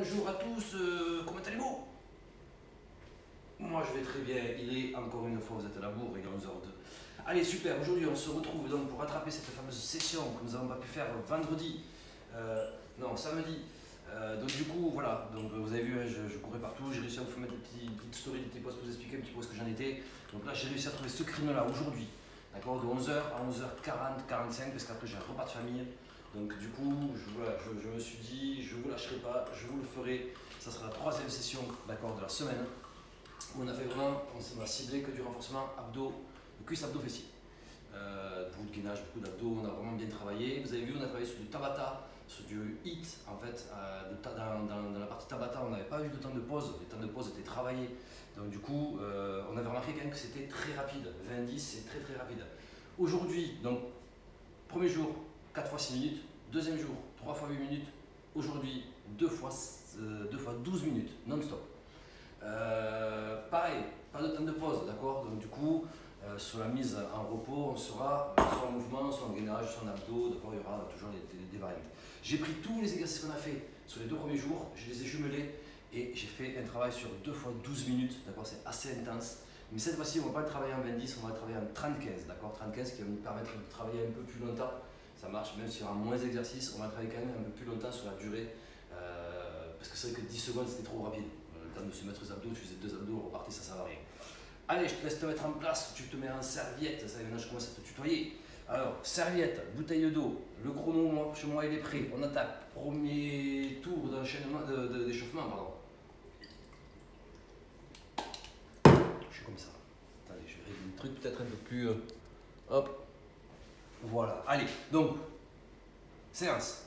bonjour à tous, comment allez-vous? Moi je vais très bien, il est encore une fois, vous êtes à la bourre, il est 11h02. Allez super, aujourd'hui on se retrouve donc pour rattraper cette fameuse session que nous n'avons pas pu faire vendredi, non samedi. Donc du coup voilà, donc vous avez vu, hein, je courais partout, j'ai réussi à vous mettre des petites stories, des petits posts pour vous expliquer un petit peu ce que j'en étais. Donc là j'ai réussi à trouver ce créneau là aujourd'hui, d'accord, de 11h à 11h40, 45 parce qu'après j'ai un repas de famille. Donc du coup, je me suis dit, je ne vous lâcherai pas, je vous le ferai. Ça sera la troisième session de la semaine où on a fait vraiment, on a ciblé que du renforcement abdos, cuisses abdos fessiers. Beaucoup de gainage, beaucoup d'abdos, on a vraiment bien travaillé. Vous avez vu, on a travaillé sur du Tabata, sur du HIIT. En fait, dans la partie Tabata, on n'avait pas eu de temps de pause. Les temps de pause étaient travaillés. Donc du coup, on avait remarqué quand même que c'était très rapide. 20-10, c'est très très rapide. Aujourd'hui, donc, premier jour, 4 fois 6 minutes. Deuxième jour, 3 fois 8 minutes. Aujourd'hui, 2 fois 12 minutes, non-stop. Pareil, pas de temps de pause, d'accord? Donc du coup, sur la mise en repos, on sera soit en mouvement, soit en gainage, soit en abdos, d'accord? Il y aura toujours des variantes. J'ai pris tous les exercices qu'on a fait sur les 2 premiers jours, je les ai jumelés et j'ai fait un travail sur 2 fois 12 minutes, d'accord? C'est assez intense. Mais cette fois-ci, on ne va pas le travailler en 20-10, on va le travailler en 30-15, d'accord? 30-15 qui va nous permettre de travailler un peu plus longtemps. Ça marche, même s'il y aura moins d'exercices, on va travailler quand même un peu plus longtemps sur la durée. Parce que c'est vrai que 10 secondes, c'était trop rapide. Le temps de se mettre aux abdos, tu faisais 2 abdos, on repartait, ça ne sert à rien. Allez, je te laisse te mettre en place, tu te mets en serviette, ça maintenant je commence à te tutoyer. Alors, serviette, bouteille d'eau, le chrono chez moi il est prêt, on attaque. Premier tour d'enchaînement, d'échauffement, pardon. Je suis comme ça. Attendez, je vais régler le truc peut-être un peu plus. Hop. Voilà, allez, donc, séance.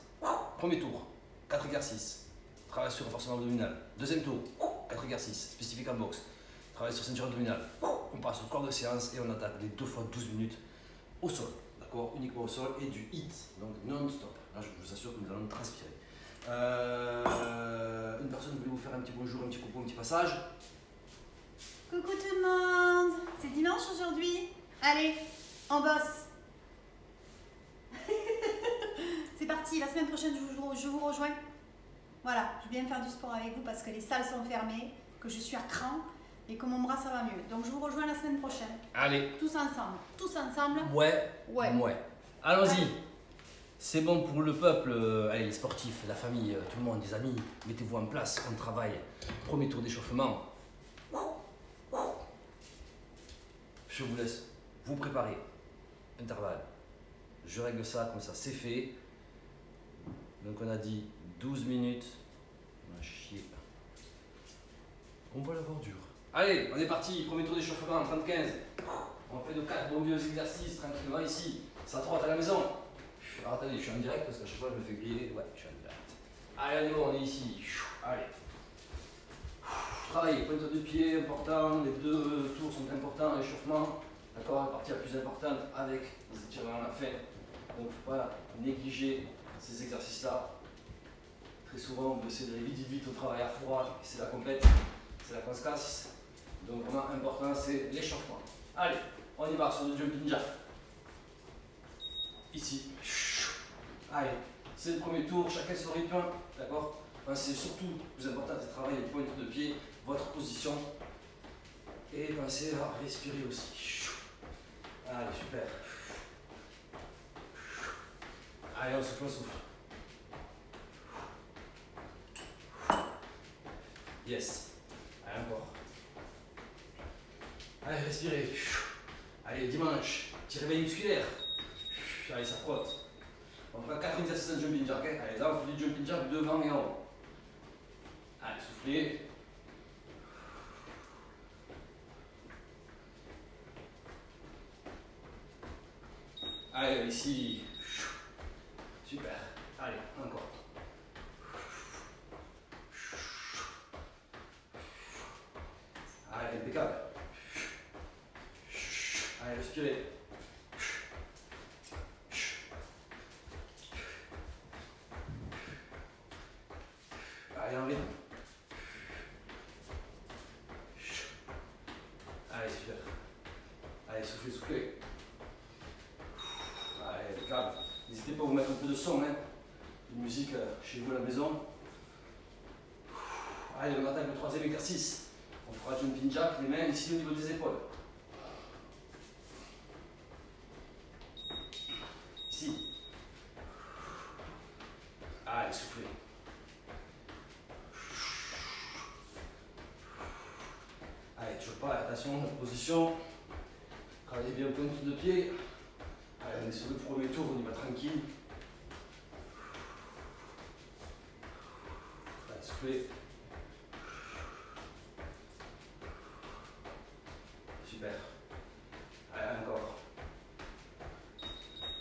Premier tour, 4 exercices. Travail sur renforcement abdominal. Deuxième tour, 4 exercices spécifiques en boxe. Travail sur ceinture abdominale. On passe au corps de séance et on attaque les 2 fois 12 minutes au sol. D'accord, uniquement au sol et du HIIT, donc non-stop. Là, je vous assure que nous allons transpirer. Une personne voulait vous faire un petit bonjour, un petit coucou, un petit passage. Coucou tout le monde, c'est dimanche aujourd'hui. Allez, on bosse. C'est parti, la semaine prochaine je vous rejoins. Voilà, je viens faire du sport avec vous parce que les salles sont fermées, que je suis à cran et que mon bras ça va mieux. Donc je vous rejoins la semaine prochaine. Allez. Tous ensemble. Tous ensemble. Ouais. Allons-y. C'est bon pour le peuple, allez, les sportifs, la famille, tout le monde, les amis. Mettez-vous en place, on travaille. Premier tour d'échauffement. Je vous laisse vous préparer. Intervalle. Je règle ça comme ça, c'est fait. Donc on a dit 12 minutes. On a chier. On va l'avoir dur. Allez, on est parti. Premier tour d'échauffement en 30-15. On fait nos 4 bons vieux exercices tranquillement ici. Ça trotte à la maison. Alors attendez, je suis en direct parce qu'à chaque fois je me fais griller. Ouais, je suis en direct. Allez, on est bon, on est ici. Allez. Travailler, pointe de pied, important. Les 2 tours sont importants. L'échauffement, d'accord, la partie la plus importante avec les étirements à la fin. Donc il ne faut pas négliger ces exercices-là. Très souvent, on veut essayer d'aller vite au travail à froid, c'est la compète, c'est la qu'on se casse. Donc vraiment important, c'est l'échauffement. Allez, on y va sur le jumping jack. Ici. Allez, c'est le premier tour, chacun son rythme, d'accord? C'est surtout le plus important, c'est de travailler les pointes de pied, votre position. Et pensez à respirer aussi. Allez, super. Allez, on souffle, on souffle. Yes. Allez, encore. Allez, respirez. Allez, dimanche, petit réveil musculaire. Allez, ça frotte. On fera 4 exercices de jumping jack. Hein. Allez, là, on fait du jumping jack devant et en haut. Allez, soufflez. Allez, ici. Super. Allez, encore. Allez, impeccable. Allez, respirez. Allez, en rythme. Allez, super. Allez, soufflez, soufflez. Allez, impeccable. N'hésitez pas à vous mettre un peu de son, hein. Une musique chez vous à la maison. Allez, on attaque le troisième exercice. On fera jumping jack, les mains ici au niveau des épaules. Ici. Allez, soufflez. Allez, toujours pas, attention, position. Travaillez bien pointe de pied. Allez, on est sur le premier tour, on y va tranquille. Allez, soufflez. Super. Allez, encore.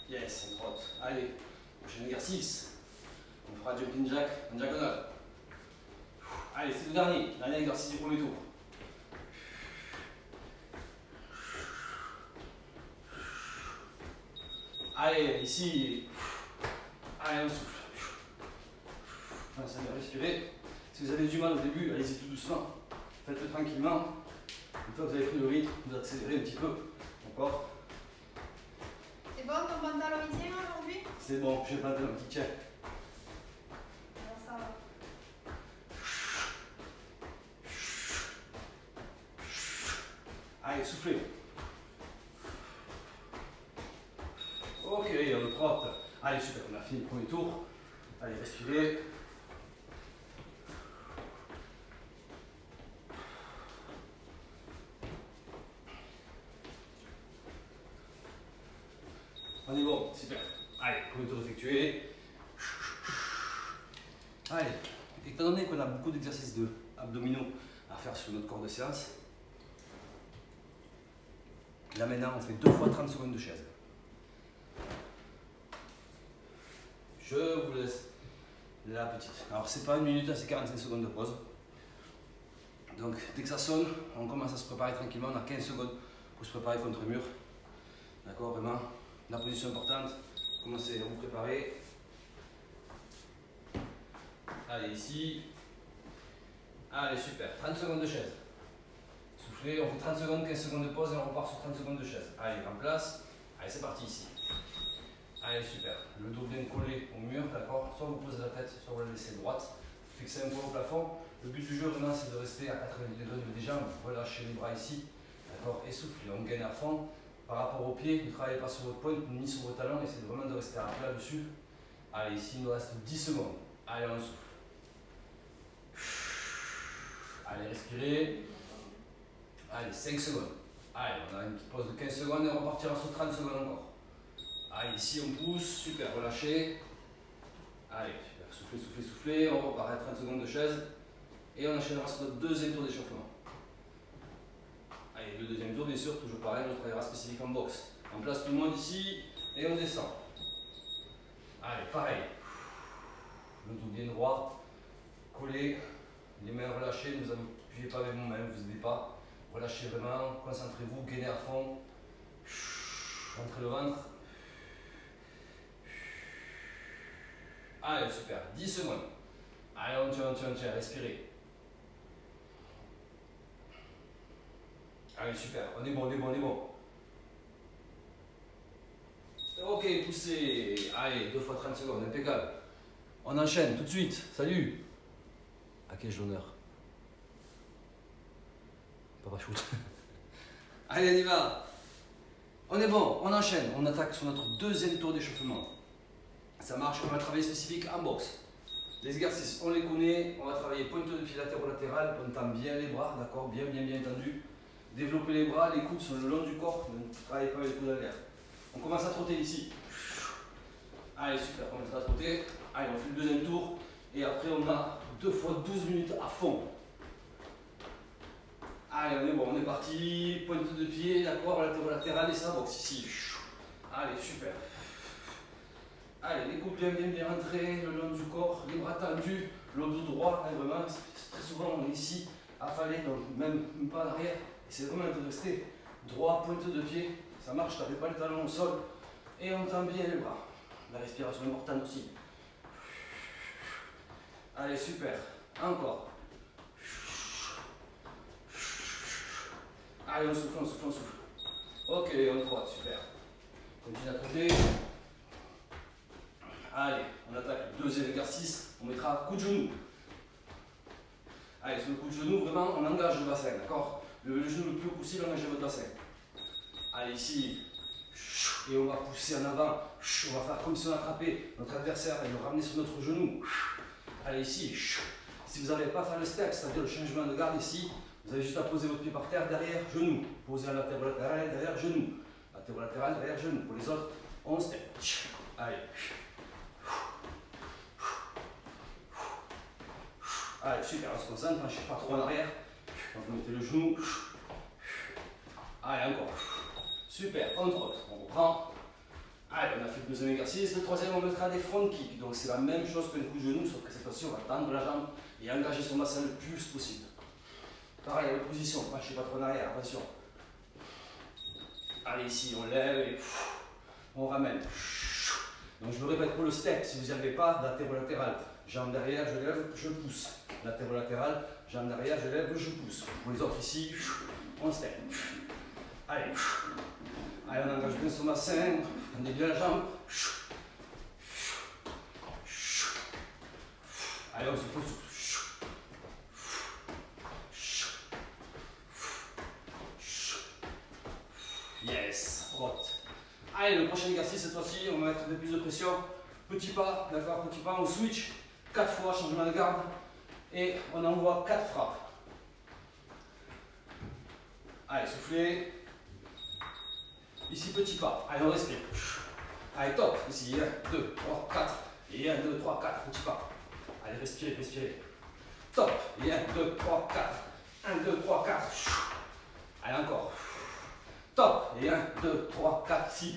Yes, on trotte. Allez, prochain exercice. On fera jumping jack en diagonale. Allez, c'est le dernier exercice du premier tour. Allez, ici. Allez, on souffle. Pensez à bien respirer. Si vous avez du mal au début, allez-y tout doucement. Faites-le tranquillement. Une fois que vous avez pris le rythme, vous accélérez un petit peu. Encore. C'est bon, ton pantalon il tient aujourd'hui? C'est bon, j'ai pas de petit check. Alors ça va. Allez, soufflez. Ok, on est propre. Allez, super, on a fini le premier tour. Allez, respirez. On est bon, super. Allez, premier tour effectué. Allez, étant donné qu'on a beaucoup d'exercices abdominaux à faire sur notre corps de séance, là maintenant on fait 2 fois 30 secondes de chaise. Je vous laisse la petite. Alors c'est pas 1 minute, c'est 45 secondes de pause. Donc dès que ça sonne, on commence à se préparer tranquillement. On a 15 secondes pour se préparer contre le mur. D'accord, vraiment. La position importante. Commencez à vous préparer. Allez, ici. Allez, super. 30 secondes de chaise. Soufflez, on fait 30 secondes, 15 secondes de pause et on repart sur 30 secondes de chaise. Allez, en place. Allez, c'est parti ici. Allez, super. Le dos bien collé au mur, d'accord. Soit vous posez la tête, soit vous la laissez droite. Fixez un peu au plafond. Le but du jeu, vraiment, c'est de rester à 90 degrés au niveau des jambes. Relâchez les bras ici. D'accord. Et soufflez. On gagne à fond. Par rapport aux pieds, ne travaillez pas sur votre pointe ni sur vos talons. Essayez vraiment de rester à plat dessus. Allez, ici, il nous reste 10 secondes. Allez, on souffle. Allez, respirez. Allez, 5 secondes. Allez, on a une petite pause de 15 secondes et on repartira sur 30 secondes encore. Allez, ici on pousse, super, relâchez. Allez, super, soufflez, soufflez, soufflez. On repart à 30 secondes de chaise. Et on enchaînera sur notre deuxième tour d'échauffement. Allez, le deuxième tour, bien sûr, toujours pareil, on travaillera spécifique en boxe. On place tout le monde ici et on descend. Allez, pareil. Le dos bien droit, collé, les mains relâchées, ne vous appuyez pas avec vos mains, vous aidez pas. Relâchez vraiment, concentrez-vous, gainez à fond. Rentrez le ventre. Allez, super, 10 secondes. Allez, on tient, respirez. Allez, super, on est bon, on est bon, on est bon. Ok, poussez. Allez, 2 fois 30 secondes, impeccable. On enchaîne tout de suite. Salut. À quel honneur? Papa shoot. Allez, on y va. On est bon, on enchaîne. On attaque sur notre deuxième tour d'échauffement. Ça marche, on va travailler spécifique en boxe. Les exercices, on les connaît. On va travailler pointe de pied latéraux-latéral. On tend bien les bras, d'accord, bien tendu. Développer les bras, les coudes sont le long du corps. Ne travaillez pas avec les coudes à l'air. On commence à trotter ici. Allez, super, on commence à trotter. Allez, on fait le deuxième tour. Et après, on a 2 fois 12 minutes à fond. Allez, on est bon, on est parti. Pointe de pied, d'accord, latéral et ça boxe ici. Allez, super. Allez, les coudes bien rentrés, le long du corps, les bras tendus, le dos droit, hein, vraiment. Très souvent, on est ici, affalé, donc même pas en arrière. C'est vraiment de rester droit, pointe de pied. Ça marche, tapez pas le talon au sol. Et on tend bien les bras. La respiration est importante aussi. Allez, super. Encore. Allez, on souffle, on souffle, on souffle. Ok, on trotte, super. Continue à trotter. Allez, on attaque le deuxième exercice. On mettra coup de genou. Allez, sur le coup de genou, vraiment, on engage le bassin, d'accord? Le genou le plus haut possible, engagez votre bassin. Allez, ici. Et on va pousser en avant. On va faire comme si on attrapait notre adversaire et le ramener sur notre genou. Allez, ici. Si vous n'arrivez pas à faire le step, c'est-à-dire le changement de garde ici, vous avez juste à poser votre pied par terre, derrière, genou. Poser un latéral, derrière, genou. Latéral, derrière, genou. Pour les autres, on step. Allez. Allez, super, on se concentre, ne cherche pas trop en arrière. Donc vous mettez le genou. Allez, encore. Super, contrôle. On reprend. Allez, on a fait le deuxième exercice. Le troisième, on mettra des front kicks. Donc c'est la même chose qu'un coup de genou, sauf que cette fois-ci, on va tendre la jambe et engager son bassin le plus possible. Pareil, la position, ne cherchez pas trop en arrière, attention. Allez, ici, on lève et on ramène. Donc je me répète pour le step, si vous n'y arrivez pas, latéral. Jambe derrière, je lève, je pousse. Latéral, jambe derrière, je lève, je pousse. Pour les autres ici, on step. Allez, allez, on engage bien son bassin, on est bien la jambe. Allez, on se pousse. Yes, droite. Allez, le prochain exercice, cette fois-ci, on va mettre un peu plus de pression. Petit pas, d'accord, petit pas, on switch 4 fois, changement de garde. Et on envoie 4 frappes. Allez, soufflez. Ici, petit pas. Allez, on respire. Allez, top. Ici, 1, 2, 3, 4. Et 1, 2, 3, 4, petit pas. Allez, respirez, respirez. Top. Et 1, 2, 3, 4. 1, 2, 3, 4. Allez, encore. Top. Et 1, 2, 3, 4, 6.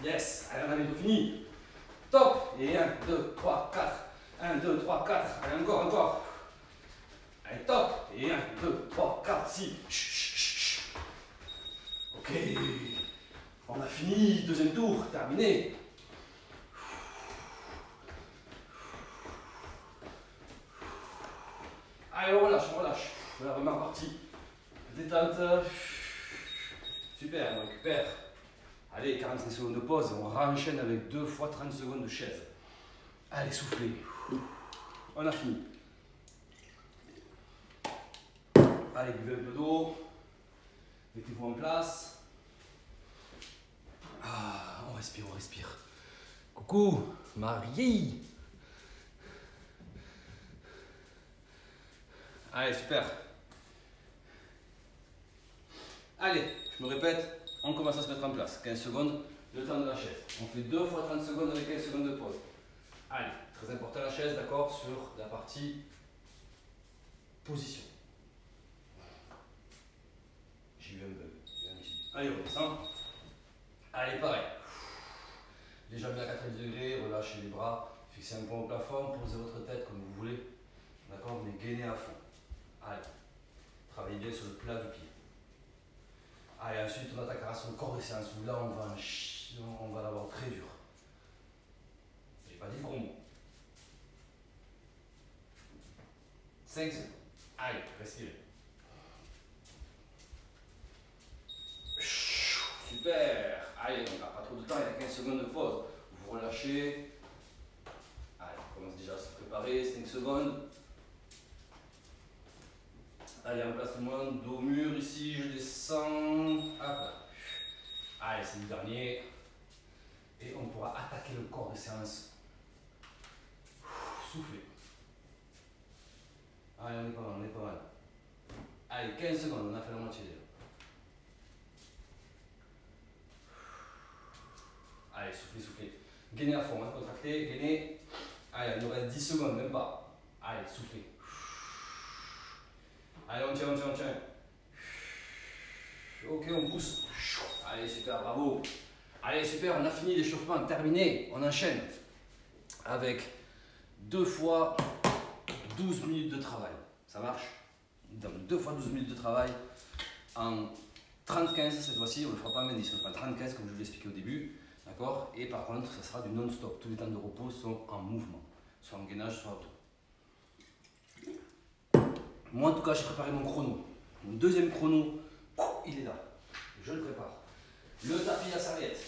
Yes. Allez, on a bientôt fini. Top. Et 1, 2, 3, 4. 1, 2, 3, 4. Allez, encore, encore. Allez, top. Et 1, 2, 3, 4, 6. Ok. On a fini. Deuxième tour. Terminé. Allez, on relâche, on relâche. On est vraiment parti. Détente. Super, on récupère. Allez, 45 secondes de pause. On renchaîne avec 2 fois 30 secondes de chaise. Allez, soufflez. On a fini. Allez, buvez un peu d'eau. Mettez-vous en place. Ah, on respire, on respire. Coucou, Marie. Allez, super. Allez, je me répète, on commence à se mettre en place. 15 secondes, le temps de la chaise. On fait 2 fois 30 secondes avec 15 secondes de pause. Allez, très important la chaise, d'accord, sur la partie position. J'ai eu un bug. Allez, on descend. Allez, pareil. Les jambes à 90 degrés, relâchez les bras, fixez un point au plafond, posez votre tête comme vous voulez. D'accord, mais gainez à fond. Allez, travaillez bien sur le plat du pied. Allez, ensuite on attaquera sur le corps de séance où là on va l'avoir très dur. J'ai pas dit le gros mot. 5 secondes. Allez, respirez. Super. Allez, on n'a pas trop de temps, il y a 15 secondes de pause. Vous relâchez. Allez, on commence déjà à se préparer. 5 secondes. Allez, en place tout le monde. Dos au mur ici, je descends. Hop là. Allez, c'est le dernier. Et on pourra attaquer le corps de séance. Soufflez. Allez, on est pas mal, on est pas mal. Allez, 15 secondes, on a fait la moitié déjà. Allez, soufflez, soufflez. Gainez à fond, hein, contractez, gainez. Allez, il nous reste 10 secondes, même pas. Allez, soufflez. Allez, on tient, on tient, on tient. Ok, on pousse. Allez, super, bravo. Allez, super, on a fini l'échauffement, terminé. On enchaîne avec 2 fois 12 minutes de travail. Ça marche? Donc 2 fois 12 minutes de travail en 30-15 cette fois-ci. On ne le fera pas en 10, on le fera en 30-15 comme je vous l'ai expliqué au début. D'accord? Et par contre, ça sera du non-stop. Tous les temps de repos sont en mouvement, soit en gainage, soit auto. Moi, en tout cas, j'ai préparé mon chrono. Mon deuxième chrono, il est là. Je le prépare. Le tapis à serviette.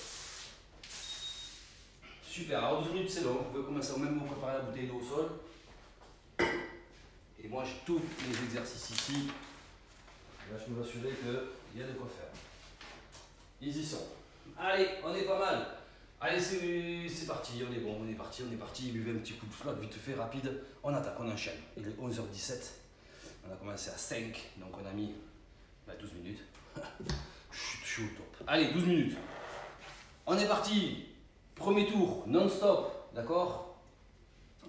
Super. Alors, 12 minutes, c'est long. Vous pouvez commencer au même moment préparer la bouteille d'eau au sol. Et moi j'ai tous les exercices ici. Là, je peux m'assurer qu'il y a de quoi faire. Ils y sont. Allez, on est pas mal. Allez, c'est parti, on est bon, on est parti. Buvez un petit coup de flotte, vite fait, rapide. On attaque, on enchaîne. Il est 11h17. On a commencé à 5, donc on a mis 12 minutes. Je suis au top. Allez, 12 minutes. On est parti. Premier tour, non-stop, d'accord?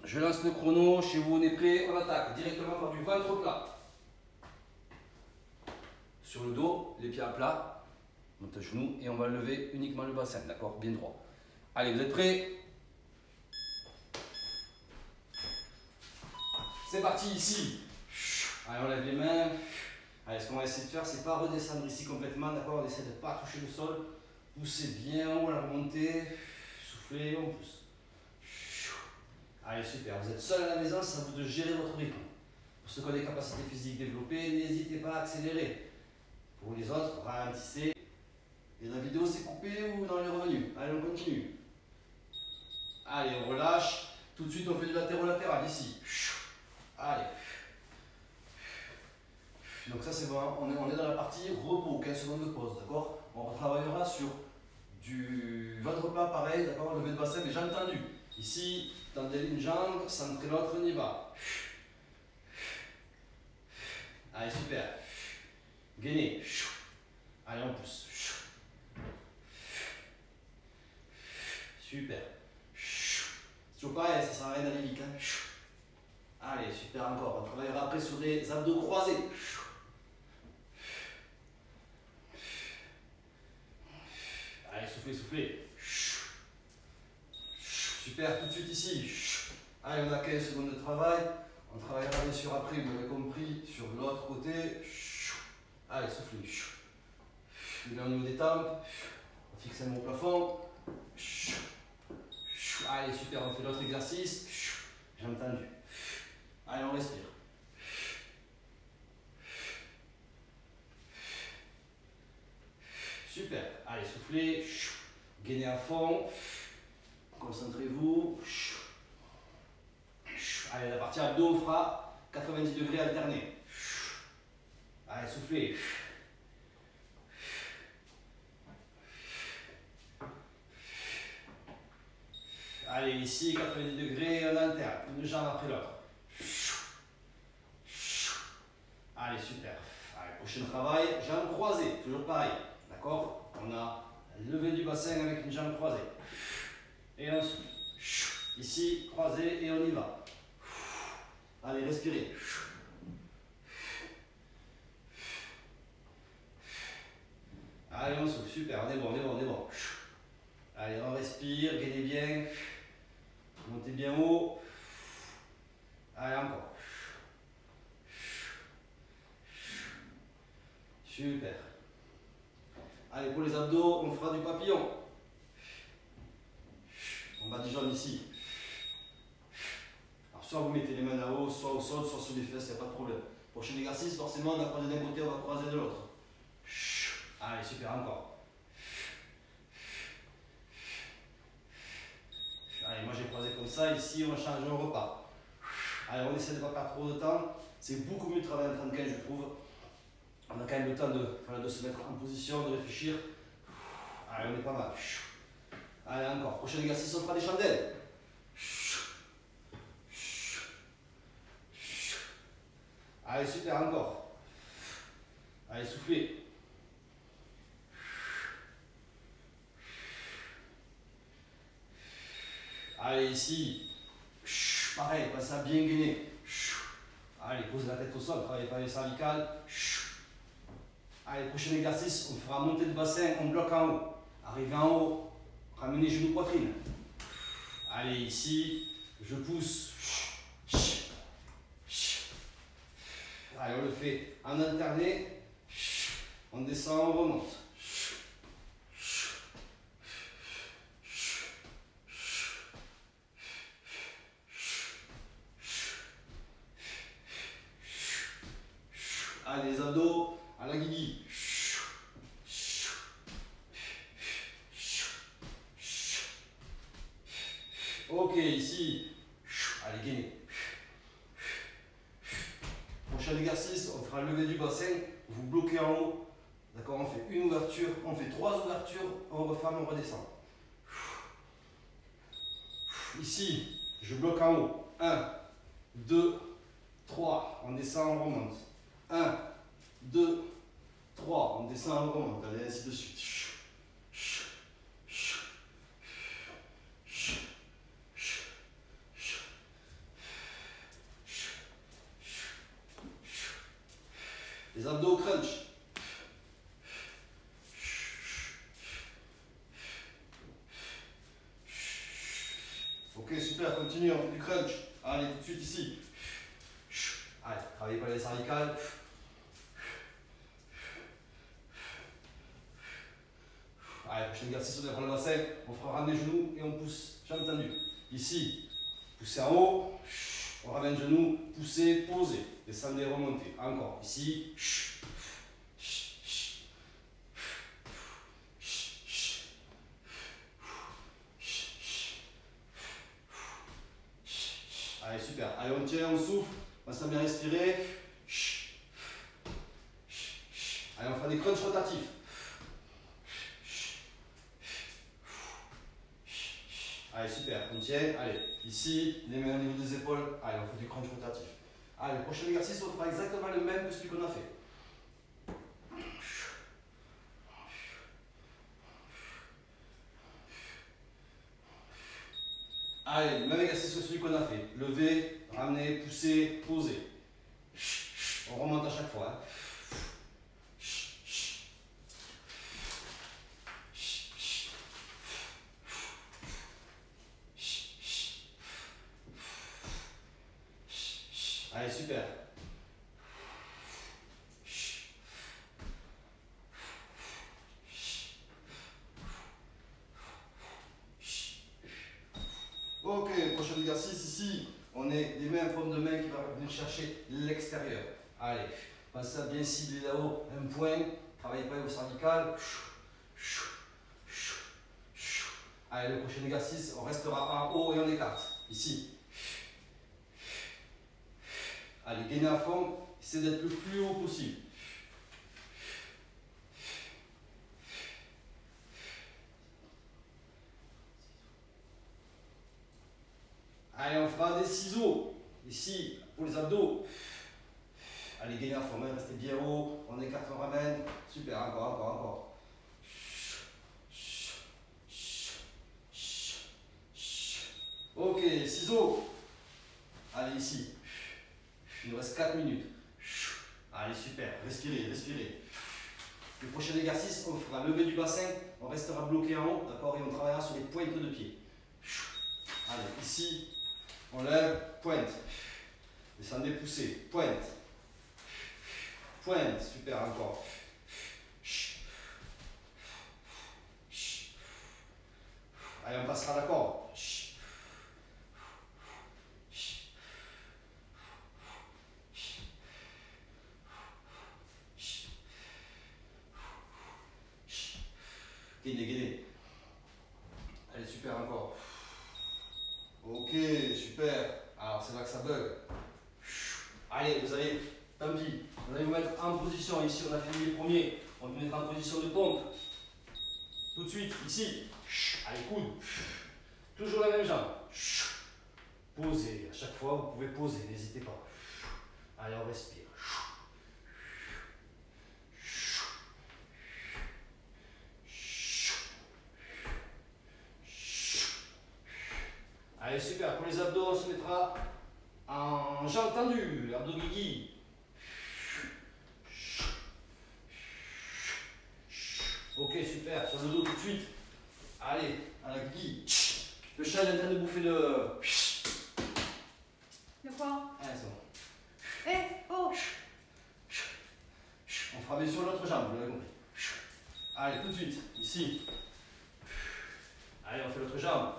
Je lance le chrono, chez vous on est prêt, on attaque directement par du ventre plat. Sur le dos, les pieds à plat, monte à genoux et on va lever uniquement le bassin, d'accord? Bien droit. Allez, vous êtes prêts? C'est parti ici. Allez, on lève les mains. Allez, ce qu'on va essayer de faire, c'est pas redescendre ici complètement, d'accord? On essaie de ne pas toucher le sol. Poussez bien en haut la remontée. Soufflez, on pousse. Allez, super. Vous êtes seul à la maison, c'est à vous de gérer votre rythme. Pour ceux qui ont des capacités physiques développées, n'hésitez pas à accélérer. Pour les autres, ralentissez. Et la vidéo s'est coupée ou dans les revenus. Allez, on continue. Allez, on relâche. Tout de suite, on fait du latéral ici. Allez. Donc ça, c'est bon. On est dans la partie repos, 15 secondes de pause, d'accord? On retravaillera sur du ventre plat, pareil, d'accord? Levé de bassin, les jambes tendues. Ici, tendez une jambe, centrez l'autre, on y va. Allez, super. Gainez. Allez, on pousse. Super. C'est toujours pareil, ça ne sert à rien d'aller vite. Allez, super encore. On travaillera après sur des abdos croisés. Allez, soufflez, soufflez. Super, tout de suite ici. Allez, on a 15 secondes de travail. On travaillera bien sûr après, vous l'avez compris, sur l'autre côté. Allez, soufflez. Le au niveau des tempes. On fixe un mot au plafond. Allez, super, on fait l'autre exercice. Jambes tendues. Allez, on respire. Super. Allez, soufflez. Gainez à fond. Concentrez-vous. Allez, la partie abdos, on fera 90 degrés alternés. Allez, soufflez. Allez, ici, 90 degrés, on alterne. Une jambe après l'autre. Allez, super. Allez, prochain travail, jambes croisées. Toujours pareil. D'accord? On a levé du bassin avec une jambe croisée. Et on souffle. Ici, croisé et on y va. Allez, respirez. Allez, on souffle. Super, on est bon, on est bon, on est bon. Allez, on respire, gainez bien. Montez bien haut. Allez, encore. Super. Allez, pour les abdos, on fera du papillon. On va badigeonne ici. Alors, soit vous mettez les mains là-haut, soit au sol, soit sur les fesses, il n'y a pas de problème. Prochain exercice, forcément, on a croisé d'un côté, on va croiser de l'autre. Allez, super, encore. Allez, moi j'ai croisé comme ça, ici on change, on repart. Allez, on essaie de ne pas perdre trop de temps. C'est beaucoup mieux de travailler en 35, je trouve. On a quand même le temps de se mettre en position, de réfléchir. Allez, on est pas mal. Allez, encore. Prochain exercice, on fera des chandelles. Allez, super, encore. Allez, soufflez. Allez, ici. Pareil, passez à bien gainer. Allez, posez la tête au sol, travaillez pas les cervicales. Allez, prochain exercice, on fera monter le bassin, on bloque en haut. Arrivez en haut, ramenez genoux poitrine. Allez, ici, je pousse. Allez, on le fait en alterné. On descend, on remonte. Allez, les abdos à la guigui. Ok, ici. Allez, gainez. prochain exercice, on fera lever du bassin, vous bloquez en haut. D'accord, on fait une ouverture, on fait 3 ouvertures, on referme, on redescend. Ici, je bloque en haut. 1, 2, 3, on descend, on remonte. 1, 2, 3, on descend, on remonte. Allez, ainsi de suite. Les abdos crunch. Ok, super, continue, on fait du crunch. Allez, tout de suite ici. Allez, travaillez pas les cervicales. Allez, prochain exercice, on déroule le bassin. On fera ramener les genoux et on pousse. J'ai entendu. Ici, poussez en haut. On ramène genoux, poussez, posez. Descendez, remontez. Encore. Ici. Allez, super. Allez, on tient, on souffle. On va bien respirer. Allez, on fera des crunchs rotatifs. Allez, super. On tient. Allez, ici, les mains au niveau des épaules. Allez, on fait du crunch rotatif. Allez, prochain exercice, on fera exactement le même que celui qu'on a fait. Allez, le même exercice que celui qu'on a fait. Lever, ramener, pousser, poser. On remonte à chaque fois. Hein. Allez, super. Ok, prochain exercice ici. On est des mains, paume de main qui va venir chercher l'extérieur. Allez, pensez à bien cibler là-haut un point. Travaillez pas vos cervicales. Allez, le prochain exercice, on restera en haut et on écarte. Ici. Allez, gainez à fond, essayez d'être le plus haut possible. Allez, on fera des ciseaux, ici, pour les abdos. Allez, gainez à fond, restez bien haut, on écarte, on ramène. Super, encore. Ok, ciseaux. Allez, ici. Il nous reste 4 minutes. Allez, super. Respirez. Le prochain exercice, on fera lever du bassin. On restera bloqué en haut, d'accord? Et on travaillera sur les pointes de pied. Allez, ici, on lève, pointe. Descendez, poussez, pointe. Pointe, super, encore. Allez, on passera d'accord. Gainez. Allez, super, encore. Ok, super. Alors, c'est là que ça bug. Allez, vous allez, tant pis, vous allez vous mettre en position. Ici, on a fini les premiers. On va mettre en position de pompe. Tout de suite, ici. Allez, coude. Toujours la même jambe. Posez. À chaque fois, vous pouvez poser. N'hésitez pas. Allez, on respire. Allez, super. Pour les abdos, on se mettra en jambes tendues, abdos guigui. Ok, super. Sur le dos tout de suite. Allez, à la guigui. Le chat est en train de bouffer le... Le quoi? Allez, c'est bon. Eh, oh! On fera bien sur l'autre jambe, vous l'avez compris. Allez, tout de suite. Ici. Allez, on fait l'autre jambe.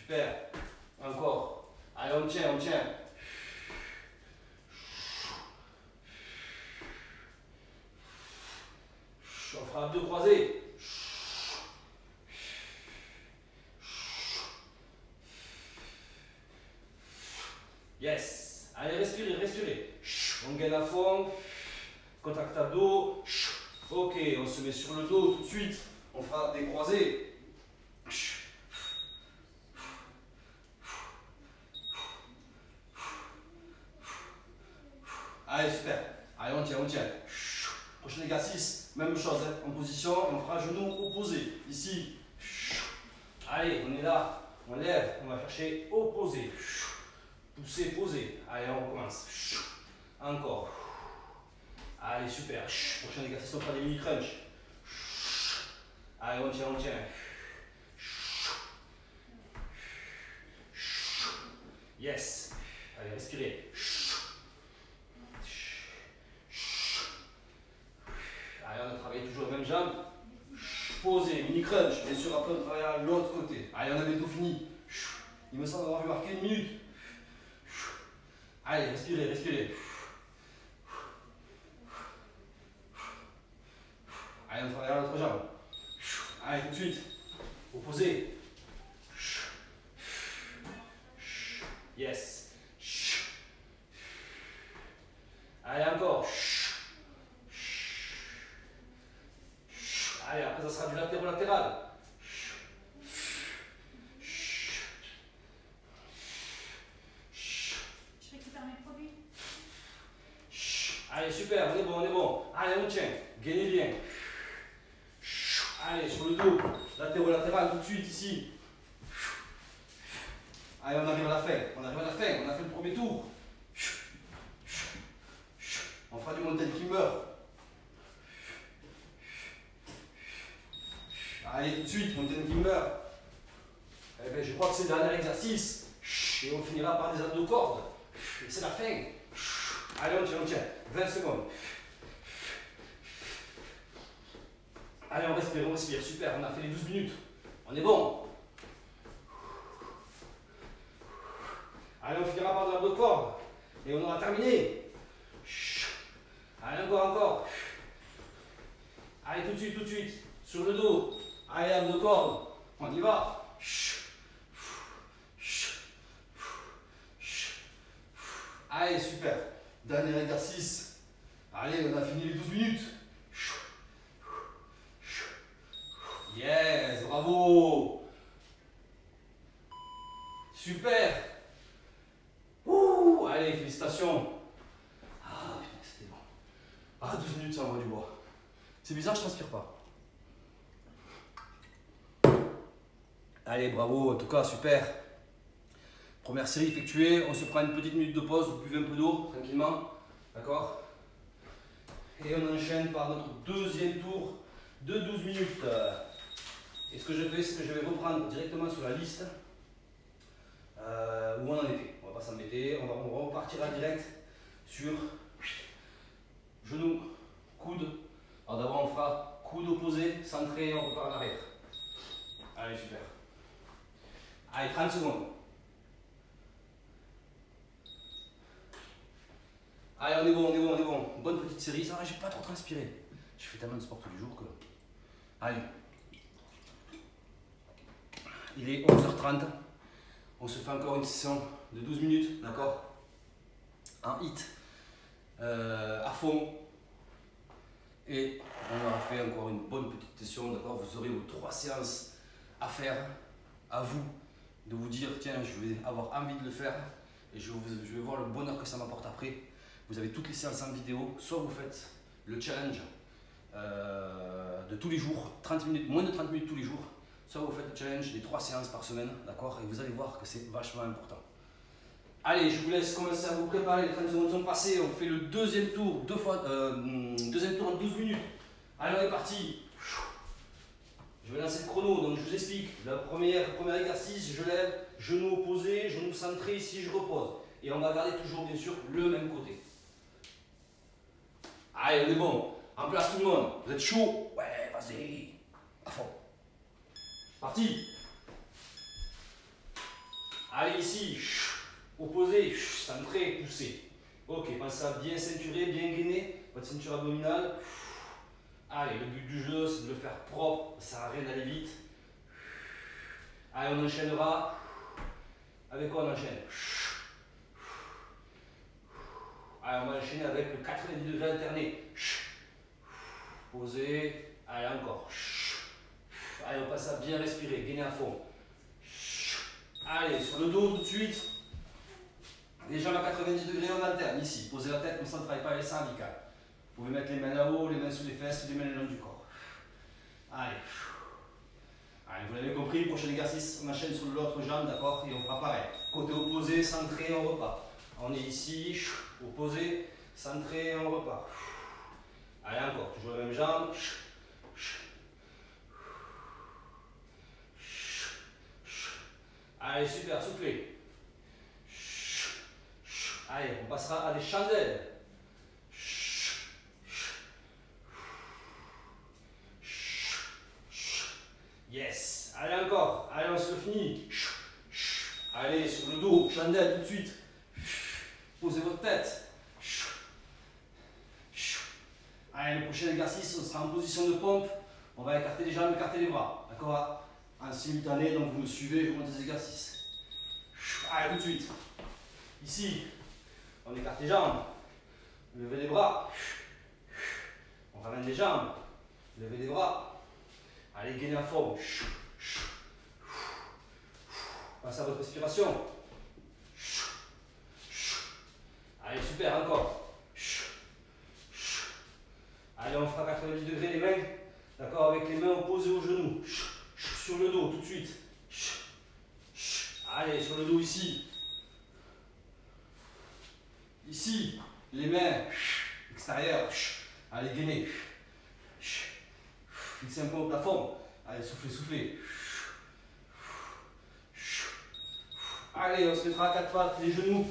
Super. Encore. Allez, on tient. On fera abdos croisés. Yes. Allez, respirez, respirez. On gaine à fond. Contact abdos. Ok, on se met sur le dos tout de suite. On fera des croisés. Allez, super. Allez, on tient, on tient. Prochain exercice, même chose, hein. En position, on fera genou opposé. Ici. Allez, on est là. On lève, on va chercher opposé. Pousser, poser. Allez, on recommence. Encore. Allez, super. Prochain exercice, on fera des mini crunch. Allez, on tient, on tient. Yes. Allez, respirez. Allez, on a travaillé toujours la même jambe. Posé, mini crunch. Bien sûr, après, on travaille à l'autre côté. Allez, on a bientôt fini. Il me semble avoir vu marquer 1 minute. Allez, respirez, respirez. Allez, on travaille à l'autre jambe. Allez, tout de suite. Opposé. Yes. Allez, encore. Allez, après, ça sera du latéral. Je récupère mes produits. Allez, super, on est bon, on est bon. Allez, on tient. Gainez bien. Allez, sur le dos. Latéral tout de suite ici. Allez, on arrive à la fin. On arrive à la fin. On a fait le premier tour. On fera du mountain climber. Allez, tout de suite, mountain climber. Eh bien, je crois que c'est le dernier exercice. Et on finira par des abdos cordes. Et c'est la fin. Allez, on tient. 20 secondes. Allez, on respire. Super, on a fait les 12 minutes. On est bon. Allez, on finira par de l'abdos cordes. Et on aura terminé. Allez, encore. Allez, tout de suite. Sur le dos. Allez, abdos cordes. On y va. Allez, super. Dernier exercice. Allez, on a fini les 12 minutes. Yes, bravo. Super. Ouh, allez, félicitations. Ah, c'était bon. Ah, 12 minutes, ça envoie du bois. C'est bizarre, je transpire pas. Allez, bravo, en tout cas, super. Première série effectuée, on se prend une petite minute de pause, vous buvez un peu d'eau, tranquillement. D'accord? Et on enchaîne par notre deuxième tour de 12 minutes. Et ce que je fais, c'est que je vais reprendre directement sur la liste où on en était. On va pas s'embêter, on repartira direct sur genou, coude. Alors d'abord on fera coude opposé, centré et on repart en arrière. Allez, super. Allez, 30 secondes. Allez, on est bon. Bonne petite série. Ça va, j'ai pas trop transpiré. Je fais tellement de sport tous les jours que... Allez. Il est 11h30. On se fait encore une session de 12 minutes, d'accord? En hit. À fond. Et on aura fait encore une bonne petite session, d'accord? Vous aurez vos 3 séances à faire. À vous de vous dire, tiens, je vais avoir envie de le faire. Et je vais voir le bonheur que ça m'apporte après. Vous avez toutes les séances en vidéo, soit vous faites le challenge de tous les jours, 30 minutes, moins de 30 minutes tous les jours, soit vous faites le challenge des 3 séances par semaine, d'accord? Et vous allez voir que c'est vachement important. Allez, je vous laisse commencer à vous préparer, les 30 secondes sont passées, on fait le deuxième tour, deuxième tour en 12 minutes. Allez, on est parti. Je vais lancer le chrono, donc je vous explique. Le premier exercice, je lève, genou opposé, genou centré, ici je repose. Et on va garder toujours, bien sûr, le même côté. Allez, on est bon. En place tout le monde. Vous êtes chaud? Ouais, vas-y. À fond. Parti. Allez, ici. Opposé. Centré, poussé. Ok, pensez à bien ceinturer, bien gainer votre ceinture abdominale. Allez, le but du jeu, c'est de le faire propre. Ça sert à rien d'aller vite. Allez, on enchaînera. Avec quoi on enchaîne? Allez, on va enchaîner avec le 90 degrés alterné. Posez. Allez, encore. Allez, on passe à bien respirer, gainer à fond. Allez, sur le dos tout de suite. Les jambes à 90 degrés, on alterne ici. Posez la tête, comme ça on ne travaille pas les cervicales. Vous pouvez mettre les mains là-haut, les mains sous les fesses, les mains le long du corps. Allez. Allez, vous l'avez compris, prochain exercice, on enchaîne sur l'autre jambe, d'accord? Et on fera pareil. Côté opposé, centré, on repart. On est ici, opposé, centré, on repart. Allez, encore, toujours la même jambe. Allez, super, soufflez. Allez, on passera à des chandelles. Yes. Allez, encore. Allez, on se le finit. Allez, sur le dos, chandelle tout de suite. Posez votre tête. Allez, le prochain exercice, on sera en position de pompe. On va écarter les jambes, écarter les bras. D'accord? En simultané, donc vous me suivez, je vous montre des exercices. Allez, tout de suite. Ici, on écarte les jambes. Levez les bras. On ramène les jambes. Levez les bras. Allez, gainez à fond. Passez à votre respiration. Allez, super, encore. Allez, on fera 90 degrés les mains. D'accord, avec les mains opposées aux genoux. Sur le dos, tout de suite. Allez, sur le dos ici. Ici, les mains extérieures. Allez, gainez. Fixez un peu au plafond. Allez, soufflez, soufflez. Allez, on se mettra à quatre pattes, les genoux.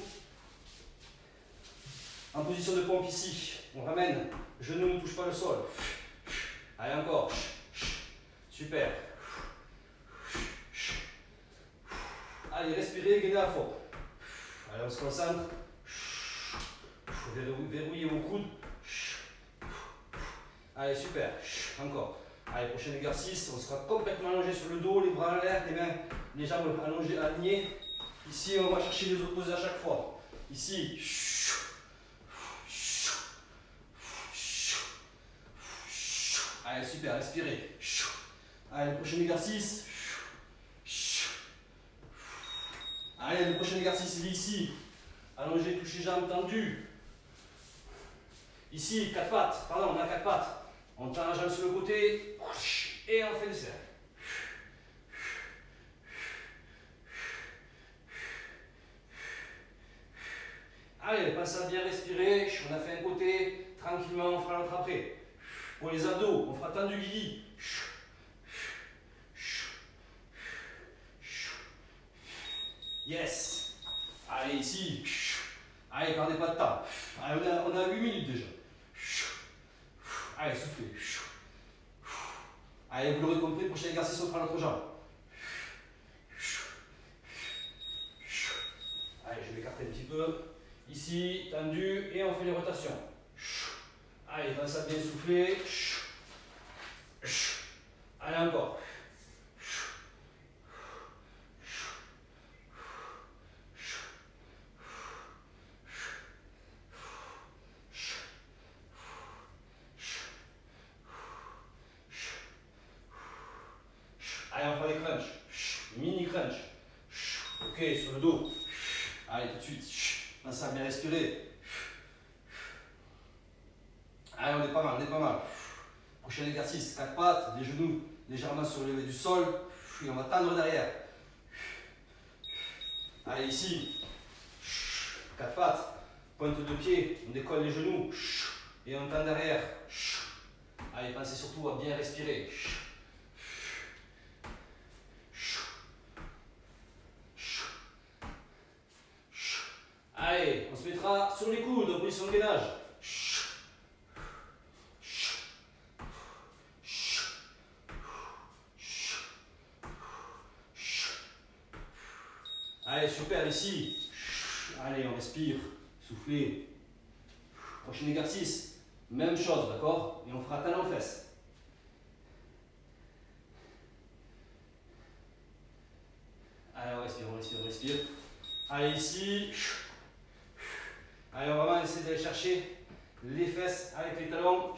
En position de pompe ici. On ramène. Genoux ne touchent pas le sol. Allez, encore. Super. Allez, respirez, gainez à fond. Allez, on se concentre. Verrouillez vos coudes. Allez, super. Encore. Allez, prochain exercice. On sera complètement allongé sur le dos, les bras en l'air, les mains, les jambes allongées, alignées. Ici, on va chercher les opposés à chaque fois. Ici. Allez, super, respirez. Allez, le prochain exercice. Allez, le prochain exercice, il est ici. Allongé, touchez les jambes tendues. Ici, quatre pattes. Pardon, on a quatre pattes. On tend la jambe sur le côté. Et on fait des cercles. Allez, pensez à bien respirer. On a fait un côté. Tranquillement, on fera l'autre après. Pour les abdos, on fera tendu guigui. Yes. Allez, ici. Allez, perdez pas de temps. Allez, on a 8 minutes déjà. Allez, soufflez. Allez, vous l'aurez compris, prochain exercice, on fera l'autre jambe. Allez, je vais écarter un petit peu. Ici, tendu, et on fait les rotations. Allez, pensez à bien souffler. Allez, encore. Allez, on fera des crunchs. Mini crunch. Ok, sur le dos. Allez, tout de suite. Pensez à bien respirer. Allez, on est pas mal, on est pas mal. Prochain exercice, quatre pattes, les genoux légèrement surélevés du sol. Et on va tendre derrière. Allez, ici. Quatre pattes, pointe de pied, on décolle les genoux. Et on tend derrière. Allez, pensez surtout à bien respirer. Allez, on se mettra sur les coudes en position de gainage. Allez, super, ici. Allez, on respire, soufflez. Prochain exercice, même chose, d'accord? Et on fera talon fesses. Allez, on respire, on respire, on respire. Allez, ici. Allez, Allez, on va vraiment essayer d'aller chercher les fesses avec les talons.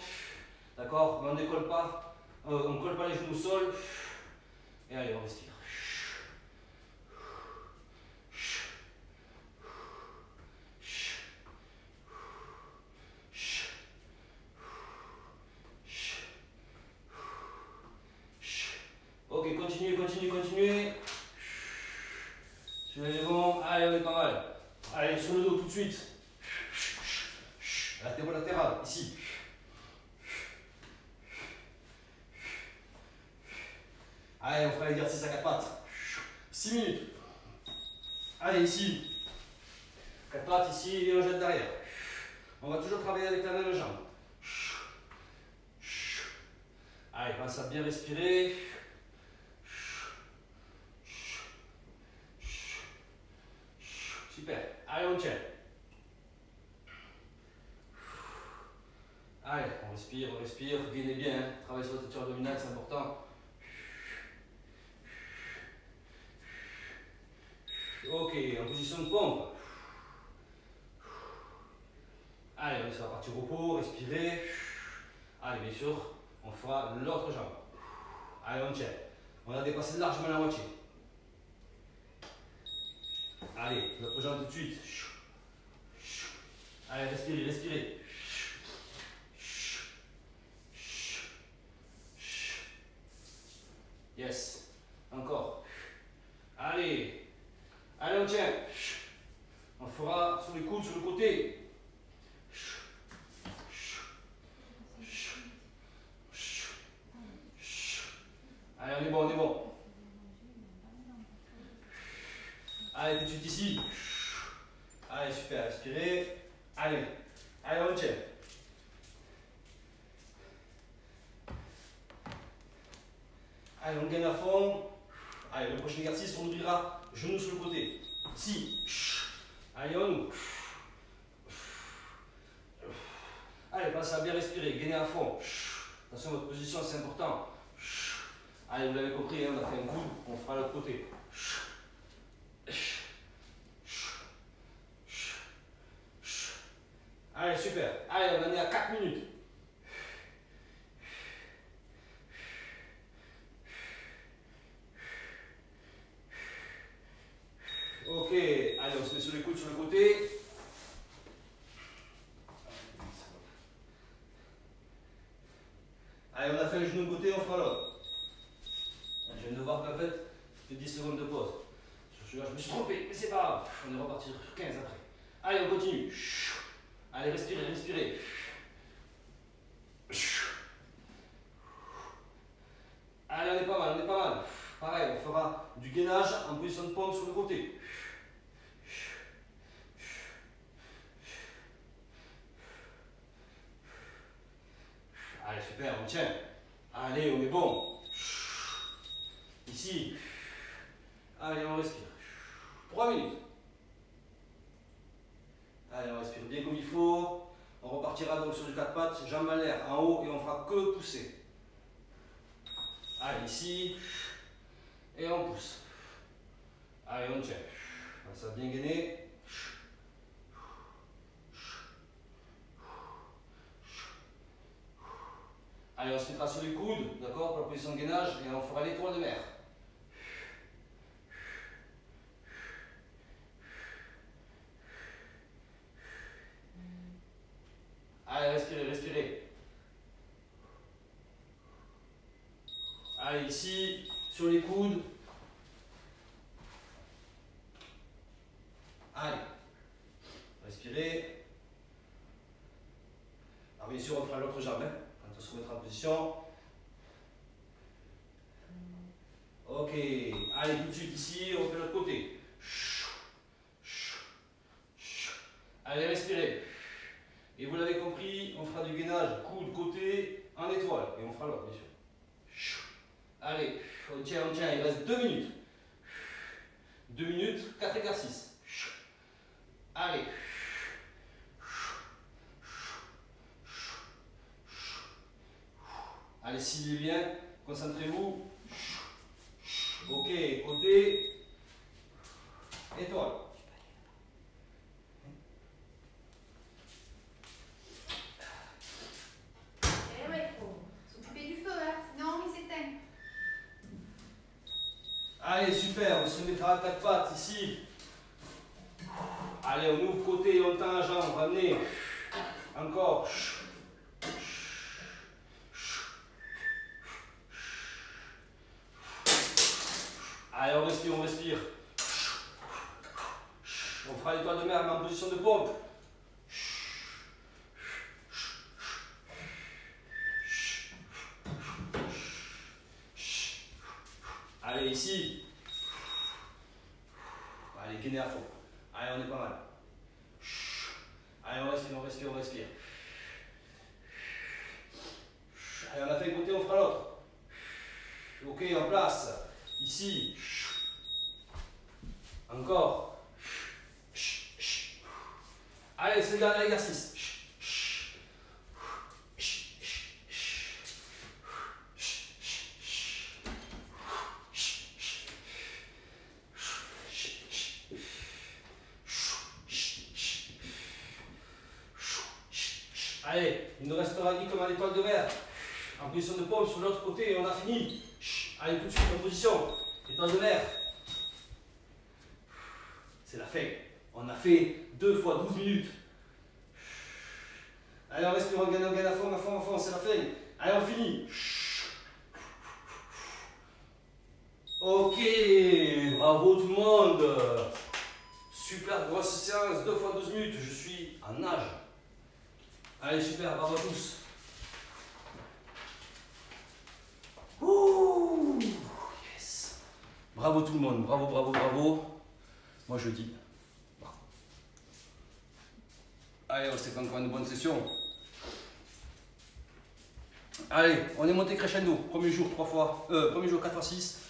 D'accord? Mais on ne décolle pas. On ne colle pas les genoux au sol. Et allez, on respire. Ok, continuez, continuez, continuez. Celui-là est bon. Allez, on est pas mal. Allez, sur le dos tout de suite. Latérale, ici. Allez, on fera l'exercice à 4 pattes. 6 minutes. Allez, ici. 4 pattes ici et on jette derrière. On va toujours travailler avec la même jambe. Allez, pense à bien respirer. Super. Allez, on tient. Allez, on respire. Gainez bien. Hein. Travaille sur la tension abdominale, c'est important. Ok, en position de pompe. Allez, on est sur la partie repos, respirez. Allez, bien sûr, on fera l'autre jambe. Allez, on tient. On a dépassé largement la moitié. Allez, l'autre jambe tout de suite. Allez, respirez, respirez. Yes. Encore. Allez. Allez, on tient. On fera sur les coudes, sur le côté. Allez, on est bon, on est bon. Allez, tout de suite ici. Allez, super, respirez. Allez, allez, on tient. Allez, on gagne à fond. Allez, le prochain exercice, on ouvrira genoux sur le côté. Ici. Allez, on ouvre. Allez, pensez à bien respirer, gagnez à fond. Attention, votre position, c'est important. Allez, vous l'avez compris, hein, on a fait un coup, on fera l'autre côté. Allez, super. Allez, on en est à 4 minutes. Ok, allez, on se met sur les coudes sur le côté. Allez, on a fait le genou de côté, on fera l'autre. Je viens de voir qu'en fait, c'était 10 secondes de pause. Sur celui-là, je me suis trompé, mais c'est pas grave. On est reparti sur 15 après. Allez, on continue. Allez, respirez, respirez. Allez, on est pas mal, on est pas mal. Pareil, on fera du gainage en position de pompe sur le côté. Allez, super, on tient. Allez, on est bon. Ici. Allez, on respire. 3 minutes. Allez, on respire bien comme il faut. On repartira donc sur du 4 pattes, jambes en l'air, en haut, et on fera que pousser. Allez, ici. Et on pousse. Allez, on tient. Ça va bien gainer. Allez, on se mettra sur les coudes, d'accord, pour la position de gainage, et on fera l'étoile de mer. Allez, respirez, respirez. Allez, ici, sur les coudes. Allez, respirez. Alors bien sûr, on fera l'autre jambe, hein, quand on se remettra en position. Ok, allez, tout de suite ici, on fait l'autre côté. Allez, respirez. Et vous l'avez compris, on fera du gainage coude côté en étoile. Et on fera l'autre, bien sûr. Allez, on tient, il reste 2 minutes. 2 minutes, 4 exercices. Allez. Allez, ciblez bien, concentrez-vous. Ok, côté, étoile. se mettra à quatre pattes ici. Allez, on ouvre côté, on tend la jambe, ramenez. Encore. Allez, on respire, on respire. On fera l'étoile de mer, mais en position de pompe. Allez, ici. Allez, gainez à fond. Allez, on est pas mal. Allez, on respire, on respire, on respire. Allez, on a fait un côté, on fera l'autre. Ok, en place. Ici. Encore. Allez, c'est le dernier exercice. Allez, il nous restera dit comme à l'étoile de mer. En position de pompe sur l'autre côté et on a fini. Allez, tout de suite en position. Étoile de mer. C'est la fin. On a fait 2 fois 12 minutes. Allez, on respire, on gagne à fond, à fond, à fond, c'est la fin. Allez, on finit. Ok, bravo tout le monde. Super grosse séance, 2 fois 12 minutes. Je suis en nage. Allez, super, bravo à tous. Ouh, yes. Bravo tout le monde, bravo, bravo, bravo. Moi je dis bravo. Allez, on s'est fait encore une bonne session. Allez, on est monté crescendo. Premier jour 3 fois, premier jour 4 fois 6.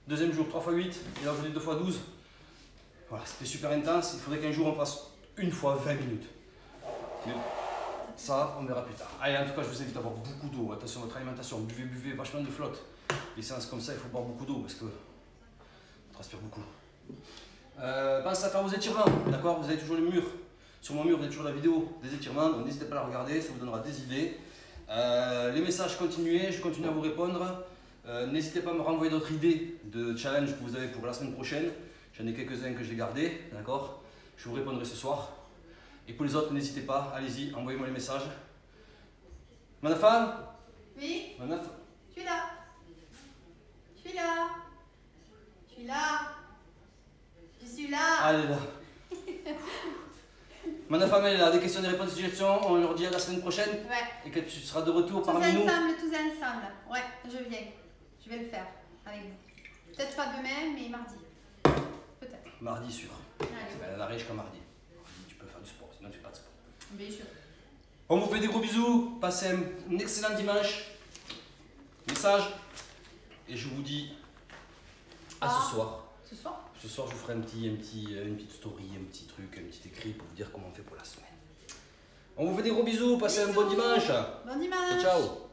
Deuxième jour 3 fois 8. Et là aujourd'hui 2 fois 12. Voilà, c'était super intense. Il faudrait qu'un jour on fasse 1 fois 20 minutes. Ça, on verra plus tard. Allez, en tout cas, je vous invite à boire beaucoup d'eau. Attention à votre alimentation. Buvez, buvez vachement de flotte. Les séances comme ça, il faut boire beaucoup d'eau parce que on transpire beaucoup. Pensez à faire vos étirements, d'accord? Vous avez toujours le mur. Sur mon mur, vous avez toujours la vidéo des étirements. Donc n'hésitez pas à la regarder, ça vous donnera des idées. Les messages, continuez. Je continue à vous répondre. N'hésitez pas à me renvoyer d'autres idées de challenge que vous avez pour la semaine prochaine. J'en ai quelques-uns que j'ai gardés, d'accord? Je vous répondrai ce soir. Et pour les autres, n'hésitez pas, allez-y, envoyez-moi les messages. Manafan? Oui? Manaf? Je suis là. Je suis là. Je suis là. Je suis là. Allez là. Manafan, elle est là. Des questions, des réponses, des suggestions. On leur dit à la semaine prochaine. Ouais. Et que tu seras de retour Tous parmi nous. tous ensemble. Ouais, je viens. Je vais le faire avec vous. Peut-être pas demain, mais mardi. Peut-être. Mardi sûr. Allez. Elle arrive jusqu'à mardi. Tu peux faire du sport, sinon tu fais pas de sport. Bien sûr. On vous fait des gros bisous. Passez un excellent dimanche. Message. Et je vous dis à ce soir. Ce soir? Ce soir, je vous ferai une petite story, un petit truc, un petit écrit pour vous dire comment on fait pour la semaine. On vous fait des gros bisous. Passez un bon dimanche. Bon dimanche. Ciao.